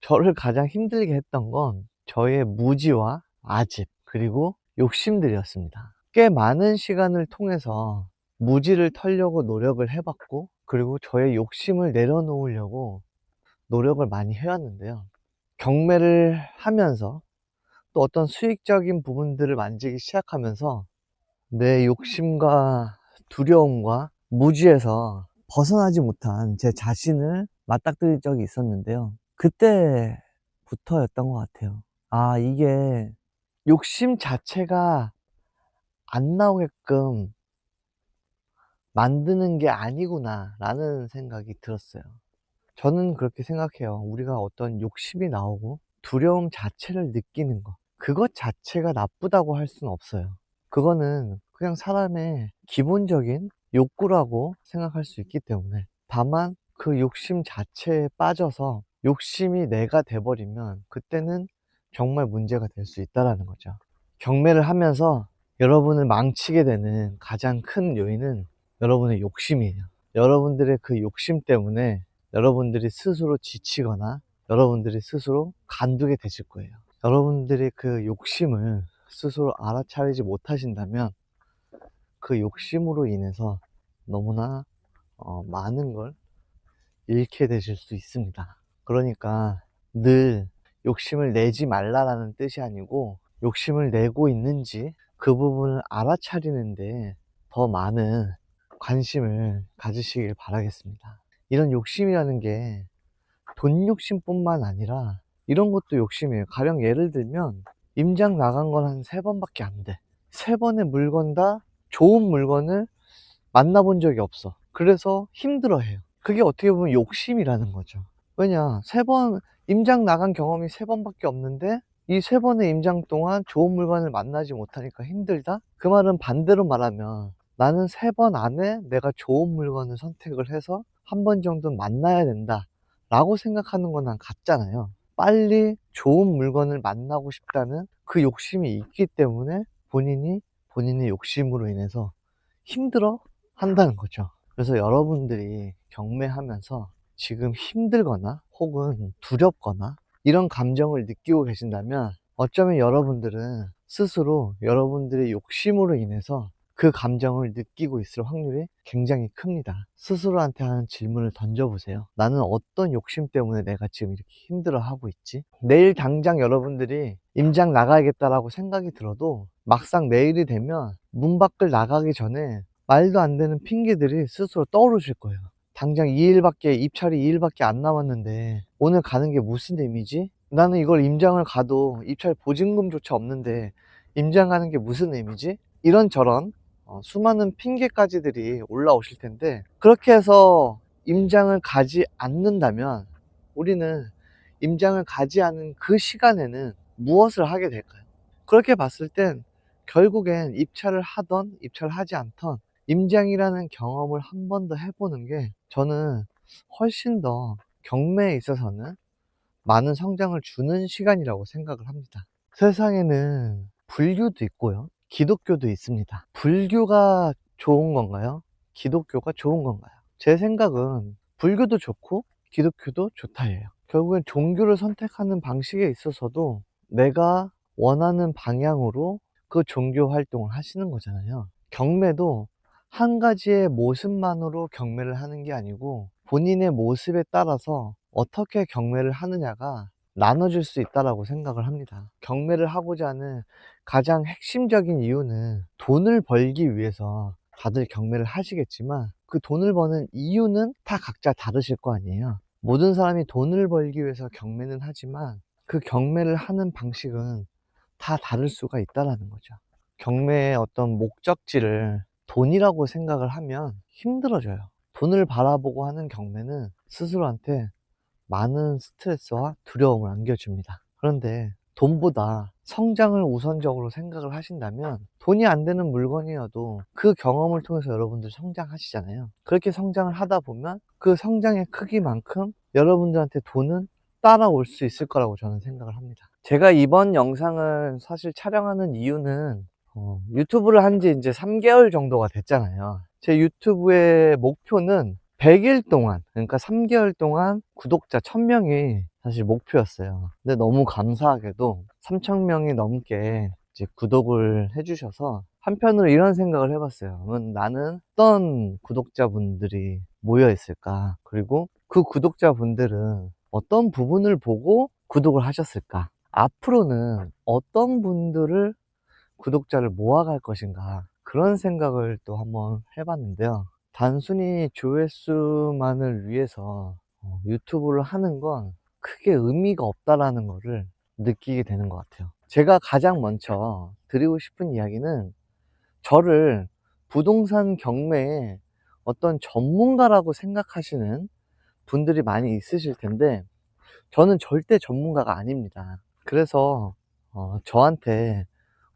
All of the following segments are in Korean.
저를 가장 힘들게 했던 건 저의 무지와 아집, 그리고 욕심들이었습니다. 꽤 많은 시간을 통해서 무지를 털려고 노력을 해봤고, 그리고 저의 욕심을 내려놓으려고 노력을 많이 해왔는데요. 경매를 하면서 또 어떤 수익적인 부분들을 만지기 시작하면서 내 욕심과 두려움과 무지에서 벗어나지 못한 제 자신을 맞닥뜨릴 적이 있었는데요. 그때부터였던 것 같아요. 아, 이게 욕심 자체가 안 나오게끔 만드는 게 아니구나 라는 생각이 들었어요. 저는 그렇게 생각해요. 우리가 어떤 욕심이 나오고 두려움 자체를 느끼는 것, 그것 자체가 나쁘다고 할 수는 없어요. 그거는 그냥 사람의 기본적인 욕구라고 생각할 수 있기 때문에, 다만 그 욕심 자체에 빠져서 욕심이 내가 돼버리면 그때는 정말 문제가 될 수 있다는 거죠. 경매를 하면서 여러분을 망치게 되는 가장 큰 요인은 여러분의 욕심이에요. 여러분들의 그 욕심 때문에 여러분들이 스스로 지치거나 여러분들이 스스로 간두게 되실 거예요. 여러분들이 그 욕심을 스스로 알아차리지 못하신다면 그 욕심으로 인해서 너무나 많은 걸 잃게 되실 수 있습니다. 그러니까 늘 욕심을 내지 말라라는 뜻이 아니고, 욕심을 내고 있는지 그 부분을 알아차리는데 더 많은 관심을 가지시길 바라겠습니다. 이런 욕심이라는 게 돈 욕심뿐만 아니라 이런 것도 욕심이에요. 가령 예를 들면 임장 나간 건 한 3번밖에 안 돼. 3번의 물건 다 좋은 물건을 만나본 적이 없어. 그래서 힘들어해요. 그게 어떻게 보면 욕심이라는 거죠. 왜냐, 3번 임장 나간 경험이 3번밖에 없는데 이 3번의 임장 동안 좋은 물건을 만나지 못하니까 힘들다? 그 말은 반대로 말하면 나는 3번 안에 내가 좋은 물건을 선택을 해서 한 번 정도 만나야 된다 라고 생각하는 건 난 같잖아요. 빨리 좋은 물건을 만나고 싶다는 그 욕심이 있기 때문에 본인의 욕심으로 인해서 힘들어 한다는 거죠. 그래서 여러분들이 경매하면서 지금 힘들거나 혹은 두렵거나 이런 감정을 느끼고 계신다면, 어쩌면 여러분들은 스스로 여러분들의 욕심으로 인해서 그 감정을 느끼고 있을 확률이 굉장히 큽니다. 스스로한테 하는 질문을 던져보세요. 나는 어떤 욕심 때문에 내가 지금 이렇게 힘들어하고 있지? 내일 당장 여러분들이 임장 나가야겠다라고 생각이 들어도 막상 내일이 되면 문 밖을 나가기 전에 말도 안 되는 핑계들이 스스로 떠오르실 거예요. 당장 입찰이 2일밖에 안 남았는데 오늘 가는 게 무슨 의미지? 나는 이걸 임장을 가도 입찰 보증금조차 없는데 임장 가는 게 무슨 의미지? 이런저런 수많은 핑계까지들이 올라오실 텐데, 그렇게 해서 임장을 가지 않는다면 우리는 임장을 가지 않은 그 시간에는 무엇을 하게 될까요? 그렇게 봤을 땐 결국엔 입찰을 하던 입찰하지 않던 임장이라는 경험을 한 번 더 해보는 게 저는 훨씬 더 경매에 있어서는 많은 성장을 주는 시간이라고 생각을 합니다. 세상에는 불교도 있고요, 기독교도 있습니다. 불교가 좋은 건가요? 기독교가 좋은 건가요? 제 생각은 불교도 좋고 기독교도 좋다예요. 결국엔 종교를 선택하는 방식에 있어서도 내가 원하는 방향으로 그 종교 활동을 하시는 거잖아요. 경매도 한 가지의 모습만으로 경매를 하는 게 아니고 본인의 모습에 따라서 어떻게 경매를 하느냐가 나눠질 수 있다고 생각을 합니다. 경매를 하고자 하는 가장 핵심적인 이유는 돈을 벌기 위해서 다들 경매를 하시겠지만, 그 돈을 버는 이유는 다 각자 다르실 거 아니에요. 모든 사람이 돈을 벌기 위해서 경매는 하지만 그 경매를 하는 방식은 다 다를 수가 있다는 거죠. 경매의 어떤 목적지를 돈이라고 생각을 하면 힘들어져요. 돈을 바라보고 하는 경매는 스스로한테 많은 스트레스와 두려움을 안겨줍니다. 그런데 돈보다 성장을 우선적으로 생각을 하신다면 돈이 안 되는 물건이어도 그 경험을 통해서 여러분들 성장하시잖아요. 그렇게 성장을 하다 보면 그 성장의 크기만큼 여러분들한테 돈은 따라올 수 있을 거라고 저는 생각을 합니다. 제가 이번 영상을 사실 촬영하는 이유는 유튜브를 한 지 이제 3개월 정도가 됐잖아요. 제 유튜브의 목표는 100일 동안, 그러니까 3개월 동안 구독자 1000명이 사실 목표였어요. 근데 너무 감사하게도 3,000명이 넘게 이제 구독을 해주셔서 한편으로 이런 생각을 해봤어요. 그러면 나는 어떤 구독자분들이 모여 있을까? 그리고 그 구독자분들은 어떤 부분을 보고 구독을 하셨을까? 앞으로는 어떤 분들을 구독자를 모아갈 것인가? 그런 생각을 또 한번 해봤는데요. 단순히 조회수만을 위해서 유튜브를 하는 건 크게 의미가 없다라는 거를 느끼게 되는 것 같아요. 제가 가장 먼저 드리고 싶은 이야기는, 저를 부동산 경매의 어떤 전문가라고 생각하시는 분들이 많이 있으실 텐데, 저는 절대 전문가가 아닙니다. 그래서 저한테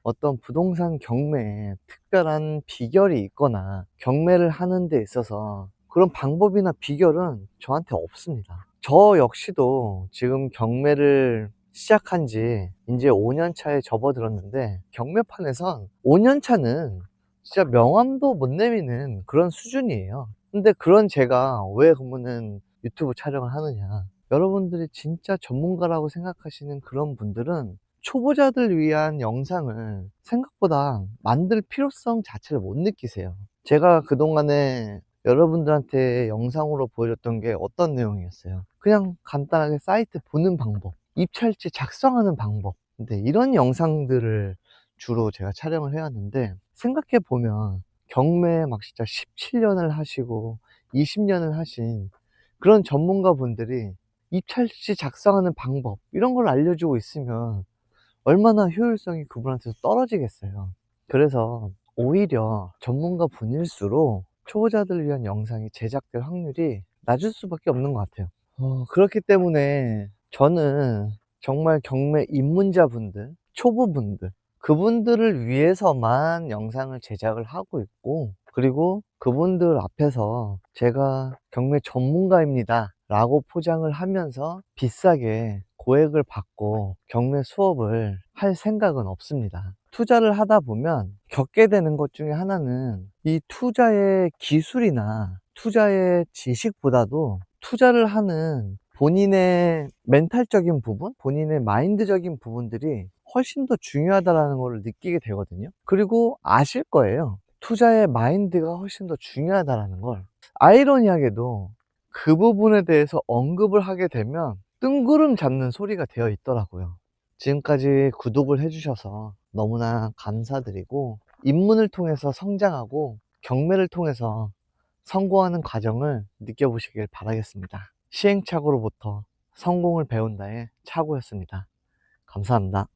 어떤 부동산 경매에 특별한 비결이 있거나 경매를 하는 데 있어서 그런 방법이나 비결은 저한테 없습니다. 저 역시도 지금 경매를 시작한 지 이제 5년 차에 접어들었는데, 경매판에선 5년 차는 진짜 명함도 못 내미는 그런 수준이에요. 근데 그런 제가 왜 그러면은 유튜브 촬영을 하느냐, 여러분들이 진짜 전문가라고 생각하시는 그런 분들은 초보자들 위한 영상을 생각보다 만들 필요성 자체를 못 느끼세요. 제가 그동안에 여러분들한테 영상으로 보여줬던 게 어떤 내용이었어요? 그냥 간단하게 사이트 보는 방법, 입찰지 작성하는 방법. 근데 이런 영상들을 주로 제가 촬영을 해왔는데, 생각해보면 경매 막 진짜 17년을 하시고 20년을 하신 그런 전문가 분들이 입찰지 작성하는 방법, 이런 걸 알려주고 있으면 얼마나 효율성이 그분한테서 떨어지겠어요. 그래서 오히려 전문가 분일수록 초보자들을 위한 영상이 제작될 확률이 낮을 수밖에 없는 것 같아요. 그렇기 때문에 저는 정말 경매 입문자분들, 초보분들, 그분들을 위해서만 영상을 제작을 하고 있고, 그리고 그분들 앞에서 제가 경매 전문가입니다 라고 포장을 하면서 비싸게 고액을 받고 경매 수업을 할 생각은 없습니다. 투자를 하다 보면 겪게 되는 것 중에 하나는, 이 투자의 기술이나 투자의 지식보다도 투자를 하는 본인의 멘탈적인 부분, 본인의 마인드적인 부분들이 훨씬 더 중요하다는 걸 느끼게 되거든요. 그리고 아실 거예요. 투자의 마인드가 훨씬 더 중요하다는 걸. 아이러니하게도 그 부분에 대해서 언급을 하게 되면 뜬구름 잡는 소리가 되어 있더라고요. 지금까지 구독을 해주셔서 너무나 감사드리고, 입문을 통해서 성장하고 경매를 통해서 성공하는 과정을 느껴보시길 바라겠습니다. 시행착오로부터 성공을 배운다의 착오였습니다. 감사합니다.